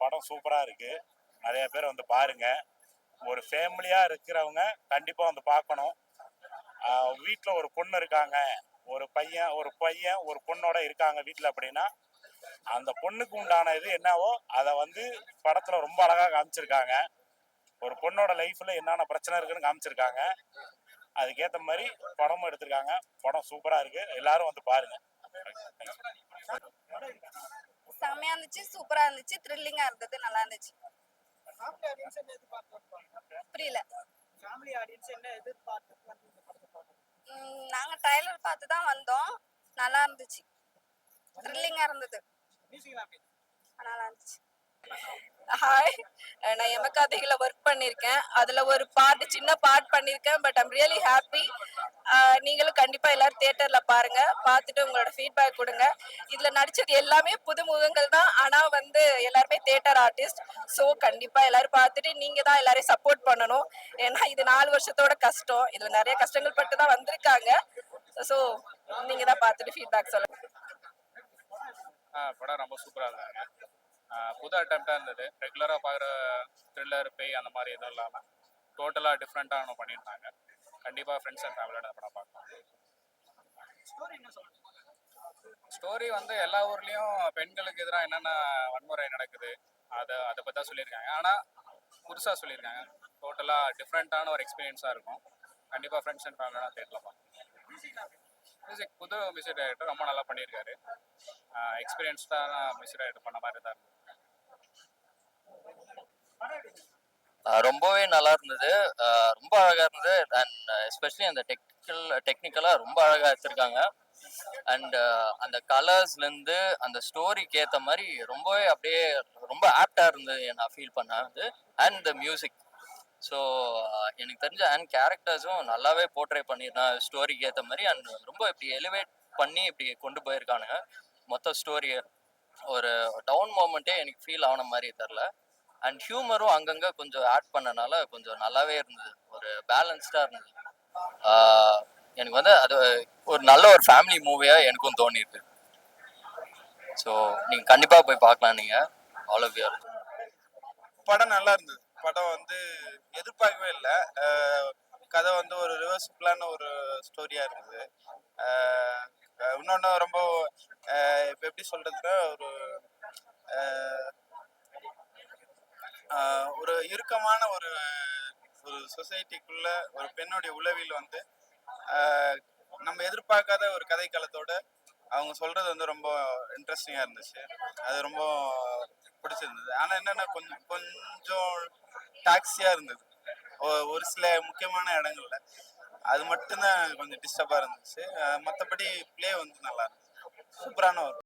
படம் சூப்பரா இருக்கு. நிறைய பேர் வந்து பாருங்க. ஒரு ஃபேமிலியா இருக்கிறவங்க கண்டிப்பா வந்து பார்க்கணும். வீட்டுல ஒரு பொண்ணு இருக்காங்க, ஒரு பையன் ஒரு பொண்ணோட இருக்காங்க வீட்டுல அப்படின்னா, அந்த பொண்ணுக்கு உண்டான இது என்னவோ அதை வந்து படத்துல ரொம்ப அழகா காமிச்சிருக்காங்க. ஒரு பொண்ணோட லைஃப்ல என்னென்ன பிரச்சனை இருக்குன்னு காமிச்சிருக்காங்க. அதுக்கேற்ற மாதிரி படமும் எடுத்திருக்காங்க. படம் சூப்பரா இருக்கு, எல்லாரும் வந்து பாருங்க. செம்மையா இருந்துச்சு, சூப்பரா இருந்துச்சு, த்ரில்லிங்கா இருந்தது, நல்லா இருந்துச்சு. புரியல. நாங்க ட்ரைலர் பார்த்து தான் வந்தோம். நல்லா இருந்துச்சு, த்ரில்லிங்கா இருந்தது, நல்லா இருந்துச்சு. ஹாய், நான் எமகாதிகளை ஒர்க் பண்ணியிருக்கேன். அதில் ஒரு சின்ன பார்ட் பண்ணியிருக்கேன். But I'm really happy. நீங்களும் கண்டிப்பாக எல்லாரும் தியேட்டரில் பாருங்கள், பார்த்துட்டு உங்களோட ஃபீட்பேக் கொடுங்க. இதில் நடித்தது எல்லாமே புதுமுகங்கள் தான், ஆனால் வந்து எல்லாருமே தியேட்டர் ஆர்டிஸ்ட். ஸோ கண்டிப்பாக எல்லாரும் பார்த்துட்டு நீங்கள் தான் எல்லாரையும் சப்போர்ட் பண்ணணும். ஏன்னா இது 4 வருஷத்தோட கஷ்டம், இதில் நிறைய கஷ்டங்கள் பட்டு தான் வந்திருக்காங்க. ஸோ நீங்கள் தான் பார்த்துட்டு ஃபீட்பேக் சொல்லுங்கள். படம் ரொம்ப சூப்பராக இருந்தாங்க. புது அட்டம்ப்டாக இருந்தது. ரெகுலராக பார்க்குற த்ரில்லர் பேய் அந்த மாதிரி எதுவும் இல்லாமல் டோட்டலாக டிஃப்ரெண்ட்டாக ஒன்று பண்ணியிருந்தாங்க. கண்டிப்பாக ஃப்ரெண்ட்ஸ் அண்ட் ஃபேமிலியோட படம் பார்க்கலாம். ஸ்டோரி வந்து எல்லா ஊர்லேயும் பெண்களுக்கு எதிராக என்னென்ன வன்முறை நடக்குது அதை பற்றி தான் சொல்லியிருக்காங்க. ஆனால் புதுசாக சொல்லியிருக்காங்க. டோட்டலாக டிஃப்ரெண்ட்டான ஒரு எக்ஸ்பீரியன்ஸாக இருக்கும். கண்டிப்பாக ஃப்ரெண்ட்ஸ் அண்ட் ஃபேமிலியோட தேட்டரில் பார்க்கலாம். மியூசிக் புது மியூசிக் டைரக்டர் ரொம்ப நல்லா பண்ணியிருக்காரு. எக்ஸ்பீரியன்ஸ்டான மியூசிக் டைரக்டர் பண்ண மாதிரி தான். ரொம்பவே நல்லா இருந்தது. ரொம்ப அழகா இருந்தது. அண்ட் எஸ்பெஷலி அந்த டெக்னிக்கலா ரொம்ப அழகா எடுத்திருக்காங்க. அண்ட் அந்த கலர்ஸ்லேருந்து அந்த ஸ்டோரிக்கு ஏற்ற மாதிரி ரொம்பவே அப்படியே ரொம்ப ஆப்டா இருந்தது நான் ஃபீல் பண்ணது. And the music. ஸோ எனக்கு தெரிஞ்ச அண்ட் கேரக்டர்ஸும் நல்லாவே போர்ட்ரே பண்ணியிருந்தேன் ஸ்டோரிக்கு ஏற்ற மாதிரி. அண்ட் ரொம்ப இப்படி எலிவேட் பண்ணி இப்படி கொண்டு போயிருக்கானுங்க மொத்த ஸ்டோரியை. ஒரு டவுன் மூமெண்ட்டே எனக்கு ஃபீல் ஆன மாதிரி தெரில. அண்ட் ஹியூமரும் அங்கங்கே கொஞ்சம் ஆட் பண்ணனால கொஞ்சம் நல்லாவே இருந்தது, ஒரு பேலன்ஸ்டாக இருந்தது. எனக்கு வந்து அது ஒரு நல்ல ஒரு ஃபேமிலி மூவியாக எனக்கும் தோணியிருக்கு. ஸோ நீங்கள் கண்டிப்பாக போய் பார்க்கலாம். நீங்கள் ஆல் ஆஃப் யூர். படம் நல்லா இருந்தது. படம் வந்து எதிர்பார்க்கவே இல்லை. கதை வந்து ஒரு ரிவர்சிபிளான ஒரு ஸ்டோரியாக இருந்தது. இன்னொன்று ரொம்ப இப்போ எப்படி சொல்கிறதுன்னா, ஒரு இறுக்கமான ஒரு ஒரு சொசைட்டிக்குள்ள ஒரு பெண்ணுடைய உளவியல் வந்து நம்ம எதிர்பார்க்காத ஒரு கதைக்களத்தோட அவங்க சொல்றது வந்து ரொம்ப இன்ட்ரெஸ்டிங்காக இருந்துச்சு. அது ரொம்ப பிடிச்சிருந்தது. ஆனால் என்னென்ன கொஞ்சம் டாக்ஸியாக இருந்தது ஒரு சில முக்கியமான இடங்கள்ல. அது மட்டும்தான் கொஞ்சம் டிஸ்டர்பாக இருந்துச்சு. மற்றபடி பிளே வந்து நல்லா இருந்துச்சு. சூப்பரான ஒரு